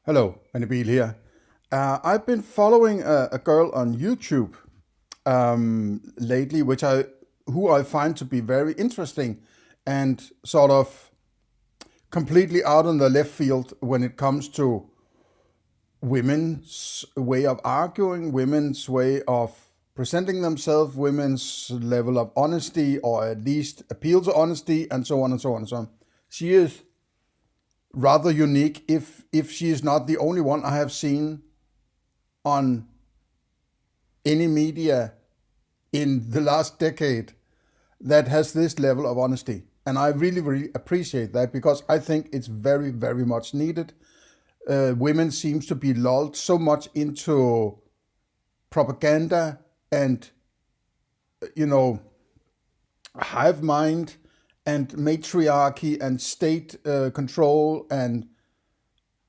Hello, Annabil here. I've been following a girl on YouTube lately, who I find to be very interesting and sort of completely out on the left field when it comes to women's way of arguing, women's way of presenting themselves, women's level of honesty, or at least appeal to honesty, and so on and so on and so on. She is rather unique if she is not the only one I have seen on any media in the last decade that has this level of honesty. And I really, really appreciate that because I think it's very, very much needed. Women seems to be lulled so much into propaganda and, you know, hive mind and matriarchy and state control, and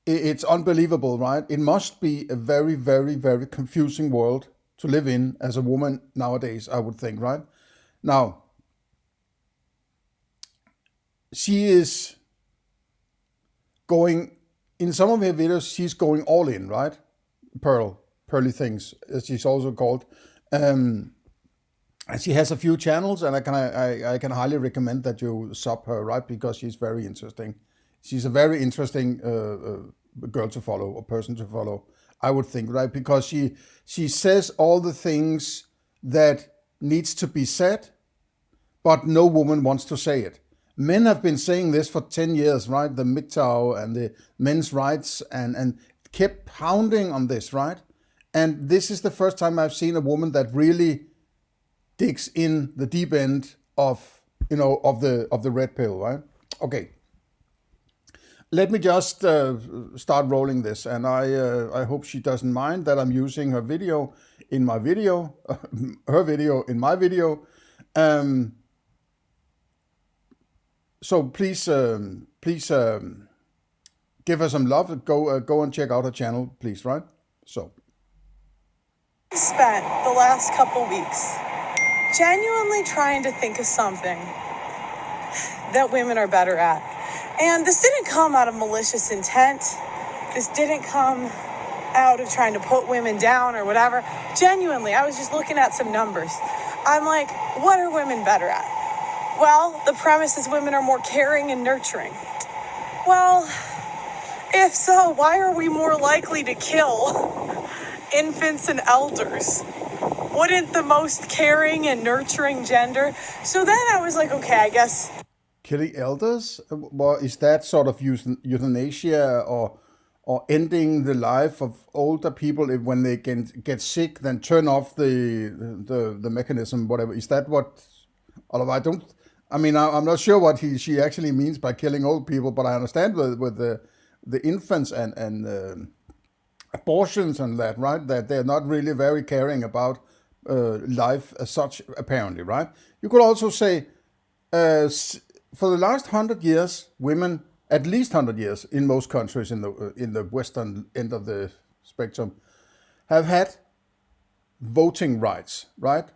it's unbelievable, right? It must be a very, very, very confusing world to live in as a woman nowadays, I would think, right? Now, she is going, in some of her videos, she's going all in, right? Pearlythingz, as she's also called. And she has a few channels, and I can highly recommend that you sub her, right? Because she's very interesting. She's a very interesting girl to follow, or person to follow, I would think, right? Because she says all the things that needs to be said, but no woman wants to say it. Men have been saying this for 10 years, right? The MGTOW and the men's rights, and kept pounding on this, right? And this is the first time I've seen a woman that really digs in the deep end of, of the red pill, right? Okay. Let me just start rolling this, and I hope she doesn't mind that I'm using her video in my video, her video in my video. So please give her some love. Go and check out her channel, please. Right? So. Spent the last couple weeks genuinely trying to think of something that women are better at. And this didn't come out of malicious intent. This didn't come out of trying to put women down or whatever. Genuinely, I was just looking at some numbers. I'm like, what are women better at? Well, the premise is women are more caring and nurturing. Well, if so, why are we more likely to kill infants and elders? Wouldn't the most caring and nurturing gender? So then I was like, okay, I guess. Killing elders? Well, is that sort of euthanasia or ending the life of older people when they get sick, then turn off the mechanism, whatever? Is that what? Although I'm not sure what she actually means by killing old people, but I understand with the infants and abortions and that, right? That they're not really very caring about life as such, apparently, right? You could also say, for the last 100 years, women, at least 100 years in most countries in the western end of the spectrum, have had voting rights, right?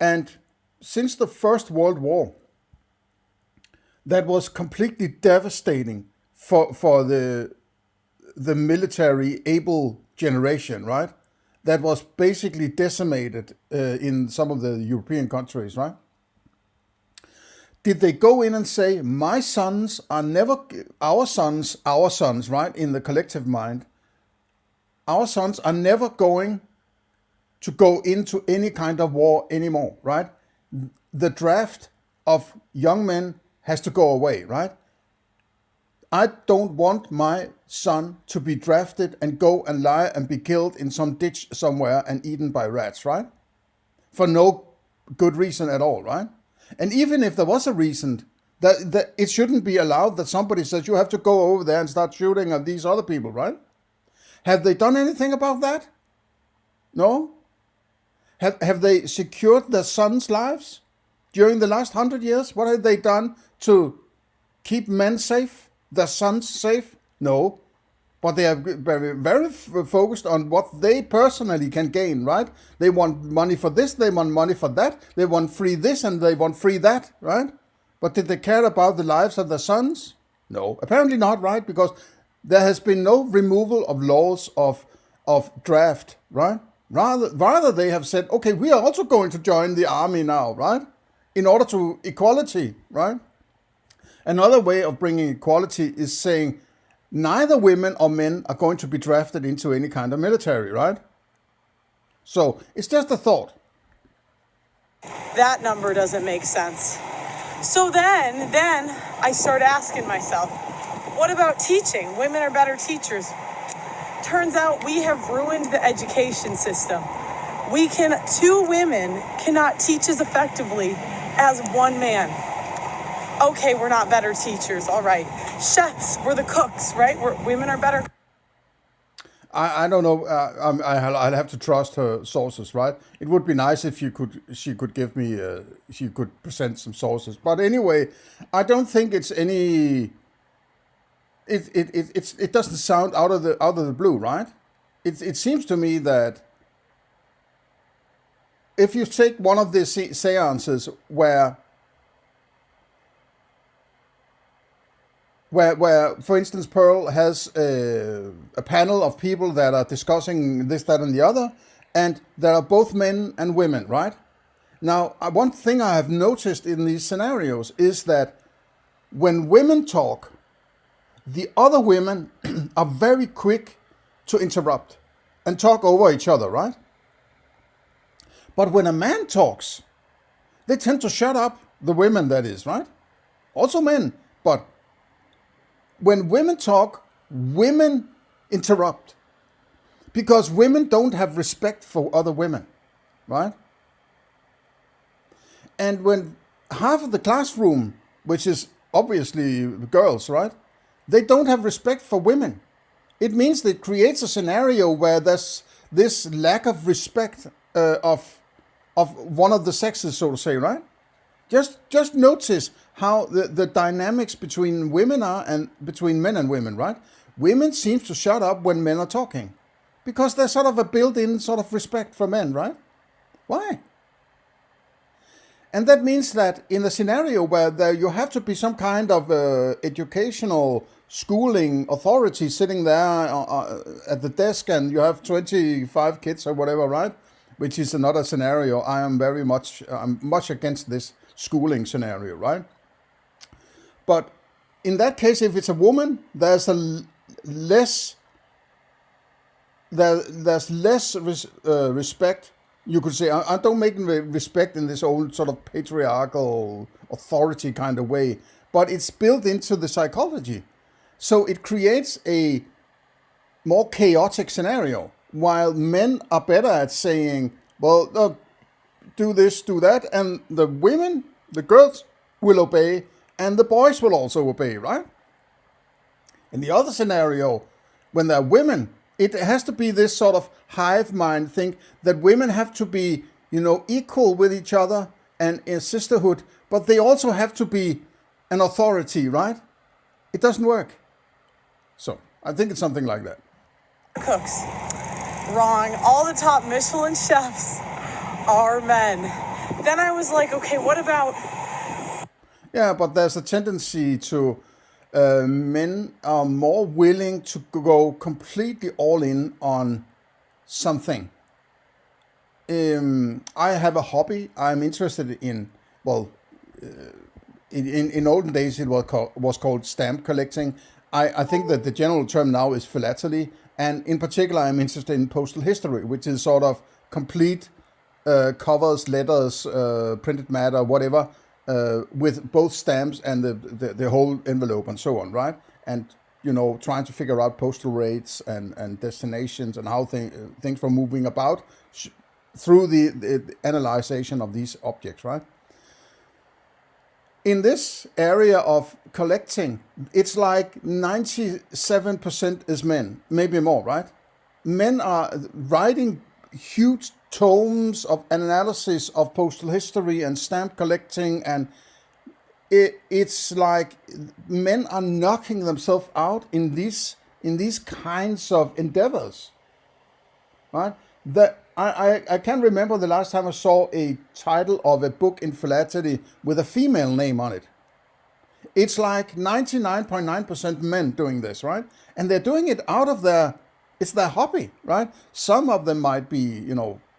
And since the First World War, that was completely devastating for the military able generation, right? That was basically decimated in some of the European countries, right? Did they go in and say, my sons are never, our sons, right, in the collective mind, our sons are never going to go into any kind of war anymore, right? The draft of young men has to go away, right? I don't want my son to be drafted and go and lie and be killed in some ditch somewhere and eaten by rats, right? For no good reason at all, right? And even if there was a reason, that it shouldn't be allowed that somebody says you have to go over there and start shooting at these other people, right? Have they done anything about that? No? Have they secured their sons' lives during the last 100 years? What have they done to keep men safe, their sons safe? No. But they are very, very focused on what they personally can gain, right? They want money for this, they want money for that, they want free this and they want free that, right? But did they care about the lives of their sons? No, apparently not, right? Because there has been no removal of laws of draft, right? Rather they have said, okay, we are also going to join the army now, right? In order to equality, right? Another way of bringing equality is saying neither women or men are going to be drafted into any kind of military, right? So it's just a thought. That number doesn't make sense. So then I start asking myself, what about teaching? Women are better teachers. Turns out we have ruined the education system. Two women cannot teach as effectively as one man. Okay, we're not better teachers, all right. Chefs, we're the cooks, right? Women are better. I don't know. I'll have to trust her sources, right? It would be nice if she could give me, she could present some sources. But anyway, I don't think it's any. It doesn't sound out of the blue, right? It seems to me that if you take one of the seances where, for instance, Pearl has a panel of people that are discussing this, that, and the other, and there are both men and women, right? Now, one thing I have noticed in these scenarios is that when women talk, the other women are very quick to interrupt and talk over each other, right? But when a man talks, they tend to shut up, the women, that is, right? Also men, but when women talk, women interrupt because women don't have respect for other women, right? And when half of the classroom, which is obviously girls, right, they don't have respect for women, it means that it creates a scenario where there's this lack of respect of one of the sexes, so to say, right? Just notice how the dynamics between women are and between men and women, right? Women seem to shut up when men are talking because there's sort of a built-in sort of respect for men, right? Why? And that means that in a scenario where you have to be some kind of educational schooling authority sitting there at the desk and you have 25 kids or whatever, right? Which is another scenario. I'm much against this schooling scenario, right? But in that case, if it's a woman, there's less respect. You could say, I don't make respect in this old sort of patriarchal authority kind of way, but it's built into the psychology. So it creates a more chaotic scenario, while men are better at saying, well, no, do this, do that, and the women, the girls, will obey, and the boys will also obey, right? In the other scenario, when there are women, it has to be this sort of hive mind thing that women have to be, equal with each other and in sisterhood, but they also have to be an authority, right? It doesn't work. So I think it's something like that. Cooks. Wrong. All the top Michelin chefs are men. Then I was like, okay, what about... Yeah, but there's a tendency to men are more willing to go completely all in on something. I have a hobby. I'm interested in, in olden days it was called stamp collecting. I think that the general term now is philately, and in particular I'm interested in postal history, which is sort of complete covers, letters, printed matter, whatever, with both stamps and the whole envelope and so on, right? And trying to figure out postal rates and destinations and how things were moving about through the analyzation of these objects, right? In this area of collecting, it's like 97% is men, maybe more, right? Men are writing huge tomes of analysis of postal history and stamp collecting, and it's like men are knocking themselves out in these kinds of endeavors, right? I can't remember the last time I saw a title of a book in philately with a female name on it. It's like 99.9% men doing this, right? And they're doing it out of it's their hobby, right? Some of them might be,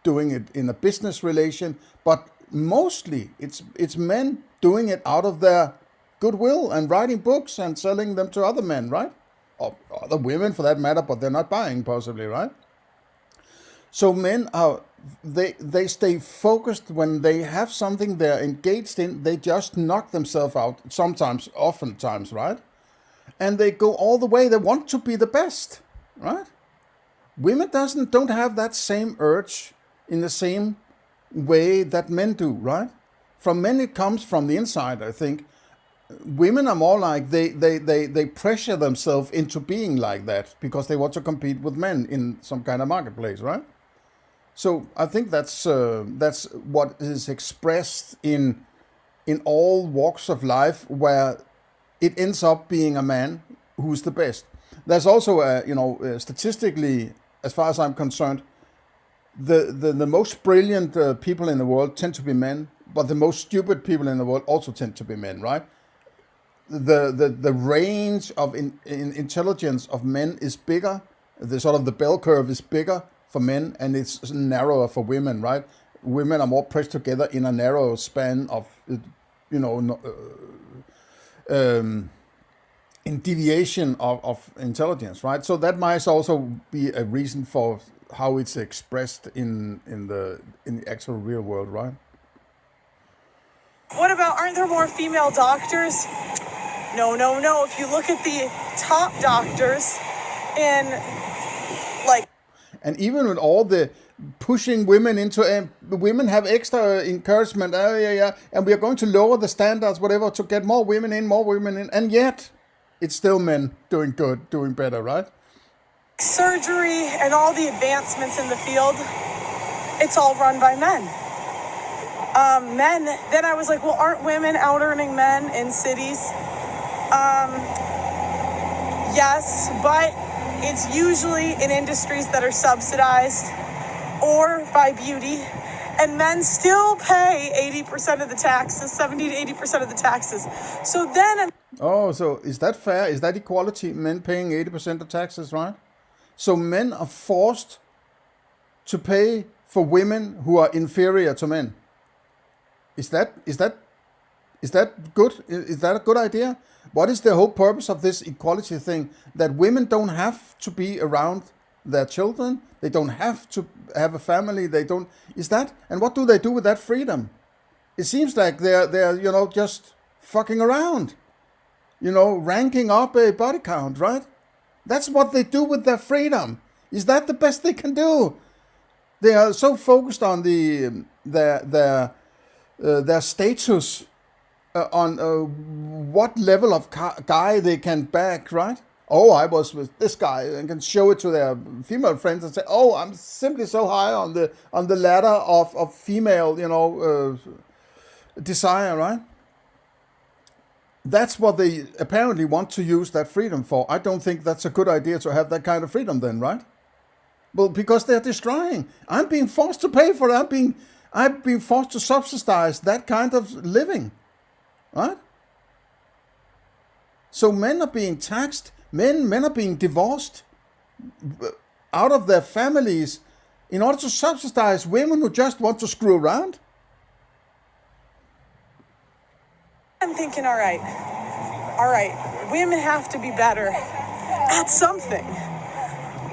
doing it in a business relation, but mostly it's men doing it out of their goodwill and writing books and selling them to other men, right? Or other women for that matter, but they're not buying possibly, right? So men are they stay focused when they have something they're engaged in. They just knock themselves out sometimes, oftentimes, right? And they go all the way. They want to be the best, right? Women don't have that same urge in the same way that men do, right? From men it comes from the inside, I think. Women are more like they pressure themselves into being like that because they want to compete with men in some kind of marketplace, right? So I think that's what is expressed in all walks of life, where it ends up being a man who's the best. There's also statistically, as far as I'm concerned, the most brilliant people in the world tend to be men, but the most stupid people in the world also tend to be men, right? The range of in intelligence of men is bigger. The bell curve is bigger for men, and it's narrower for women, right? Women are more pressed together in a narrow span of, in deviation of intelligence, right? So that might also be a reason for how it's expressed in the actual real world, right? What about, aren't there more female doctors? No. If you look at the top doctors in, like... And even with all the pushing women into, women have extra encouragement, and we are going to lower the standards, whatever, to get more women in, and yet it's still men doing good, doing better, right? Surgery and all the advancements in the field, it's all run by men. Then I was like, well, aren't women out earning men in cities? Yes, but it's usually in industries that are subsidized or by beauty, and men still pay 80% of the taxes, 70 to 80% of the taxes. So then... Oh, so is that fair? Is that equality? Men paying 80% of taxes, right? So men are forced to pay for women who are inferior to men. Is that good? Is that a good idea? What is the whole purpose of this equality thing? That women don't have to be around their children. They don't have to have a family. They don't. Is that? And what do they do with that freedom? It seems like they're just fucking around. Ranking up a body count, right? That's what they do with their freedom. Is that the best they can do? They are so focused on their status, on what level of guy they can back, right? Oh, I was with this guy, and can show it to their female friends and say, oh, I'm simply so high on the ladder of female, desire, right? That's what they apparently want to use that freedom for. I don't think that's a good idea to have that kind of freedom then, right? Well, because they're destroying. I'm being forced to pay for it. I'm being forced to subsidize that kind of living, right? So men are being taxed. Men are being divorced out of their families in order to subsidize women who just want to screw around. I'm thinking, all right, women have to be better at something.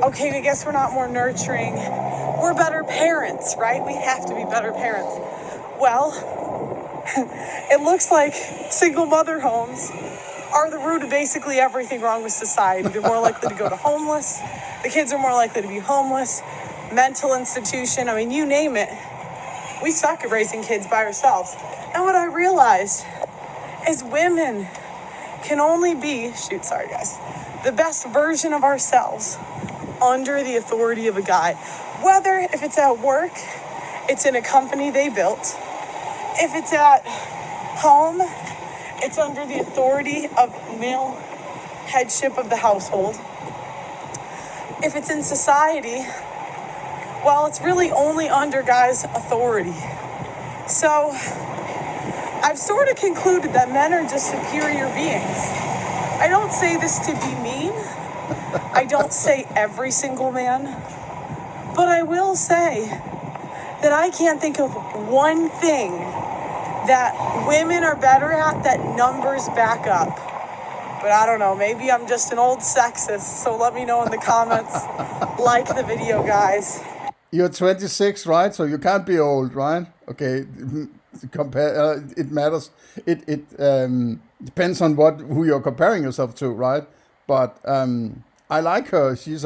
Okay, I guess we're not more nurturing. We're better parents, right? We have to be better parents. Well, it looks like single mother homes are the root of basically everything wrong with society. They're more likely to go to homeless. The kids are more likely to be homeless. Mental institution, I mean, you name it. We suck at raising kids by ourselves. And what I realized is women can only be, the best version of ourselves under the authority of a guy. Whether, if it's at work, it's in a company they built. If it's at home, it's under the authority of male headship of the household. If it's in society, well, it's really only under guys' authority. So I I've sort of concluded that men are just superior beings. I don't say this to be mean. I don't say every single man. But I will say that I can't think of one thing that women are better at that numbers back up. But I don't know, maybe I'm just an old sexist, so let me know in the comments. Like the video, guys. You're 26, right? So you can't be old, right? Okay, compare. It matters. It depends on who you're comparing yourself to, right? But I like her. She's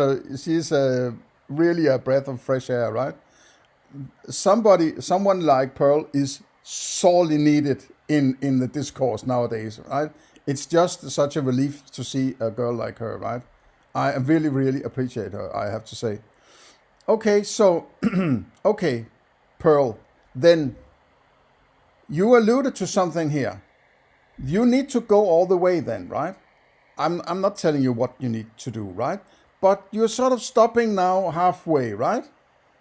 really a breath of fresh air, right? Someone like Pearl is sorely needed in the discourse nowadays, right? It's just such a relief to see a girl like her, right? I really, really appreciate her, I have to say. Okay, so, okay, Pearl, then you alluded to something here. You need to go all the way then, right? I'm not telling you what you need to do, right? But you're sort of stopping now halfway, right?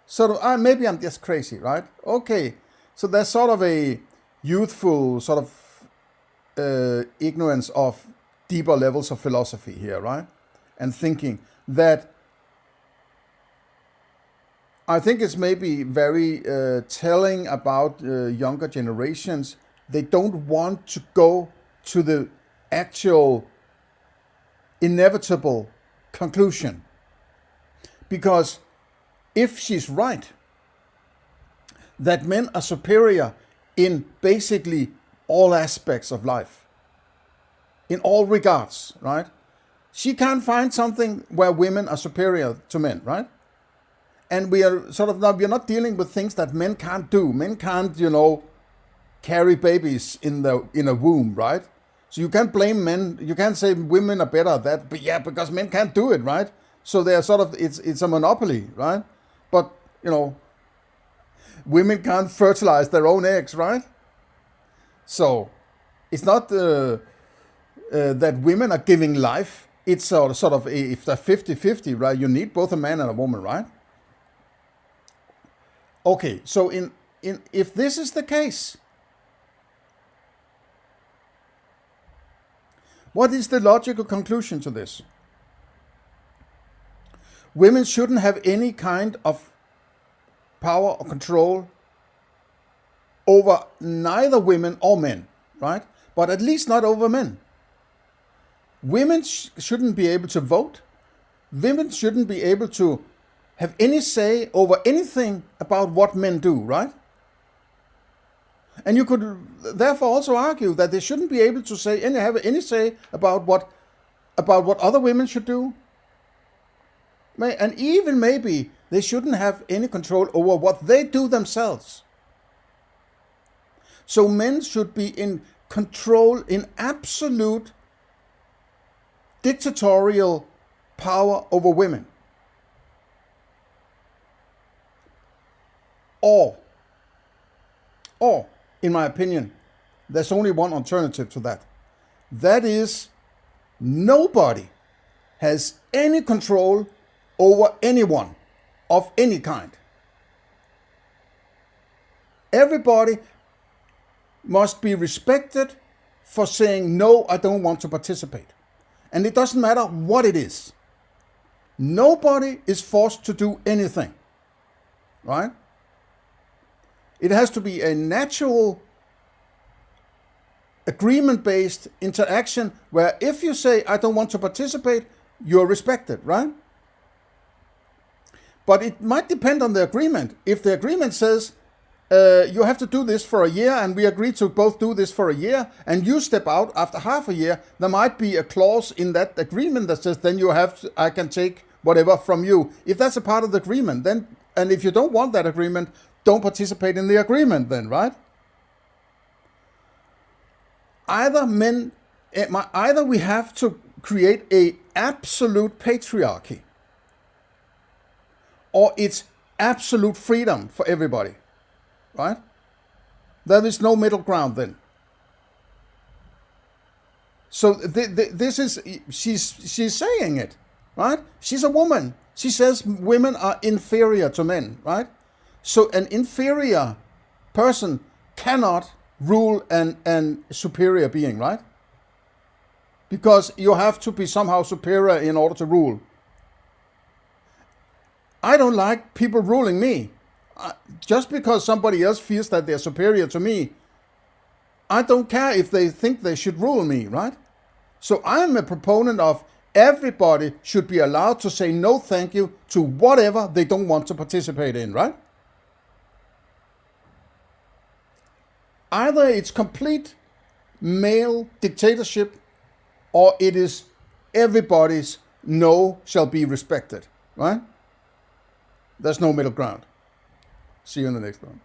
Sort of, maybe I'm just crazy, right? Okay, so there's sort of a youthful sort of ignorance of deeper levels of philosophy here, right? And thinking that I think it's maybe very telling about younger generations. They don't want to go to the actual inevitable conclusion. Because if she's right, that men are superior in basically all aspects of life, in all regards, right? She can't find something where women are superior to men, right? And we are sort of we're not dealing with things that men can't do. Men can't, carry babies in a womb, right? So you can't blame men. You can't say women are better at that, but yeah, because men can't do it, right? So they're sort of it's a monopoly, right? But women can't fertilize their own eggs, right? So it's not that women are giving life. It's sort of if they're 50-50, right? You need both a man and a woman, right? Okay, so in if this is the case, what is the logical conclusion to this? Women shouldn't have any kind of power or control over neither women or men, right? But at least not over men. Women shouldn't be able to vote. Women shouldn't be able to have any say over anything about what men do, right? And you could therefore also argue that they shouldn't be able to have any say about what other women should do. And even maybe they shouldn't have any control over what they do themselves. So men should be in control, in absolute dictatorial power over women. Or, in my opinion, there's only one alternative to that. That is, nobody has any control over anyone of any kind. Everybody must be respected for saying, no, I don't want to participate. And it doesn't matter what it is. Nobody is forced to do anything, right? It has to be a natural agreement-based interaction where if you say, I don't want to participate, you're respected, right? But it might depend on the agreement. If the agreement says, you have to do this for a year, and we agree to both do this for a year, and you step out after half a year, there might be a clause in that agreement that says, then I can take whatever from you. If that's a part of the agreement, then, and if you don't want that agreement, don't participate in the agreement then, right? Either we have to create a absolute patriarchy, or it's absolute freedom for everybody, right? There is no middle ground then. So this is, she's saying it, right? She's a woman. She says women are inferior to men, right? So an inferior person cannot rule and superior being, right? Because you have to be somehow superior in order to rule. I don't like people ruling me. Just because somebody else feels that they're superior to me, I don't care if they think they should rule me, right? So I'm a proponent of everybody should be allowed to say no thank you to whatever they don't want to participate in, right? Either it's complete male dictatorship or it is everybody's no shall be respected, right? There's no middle ground. See you in the next one.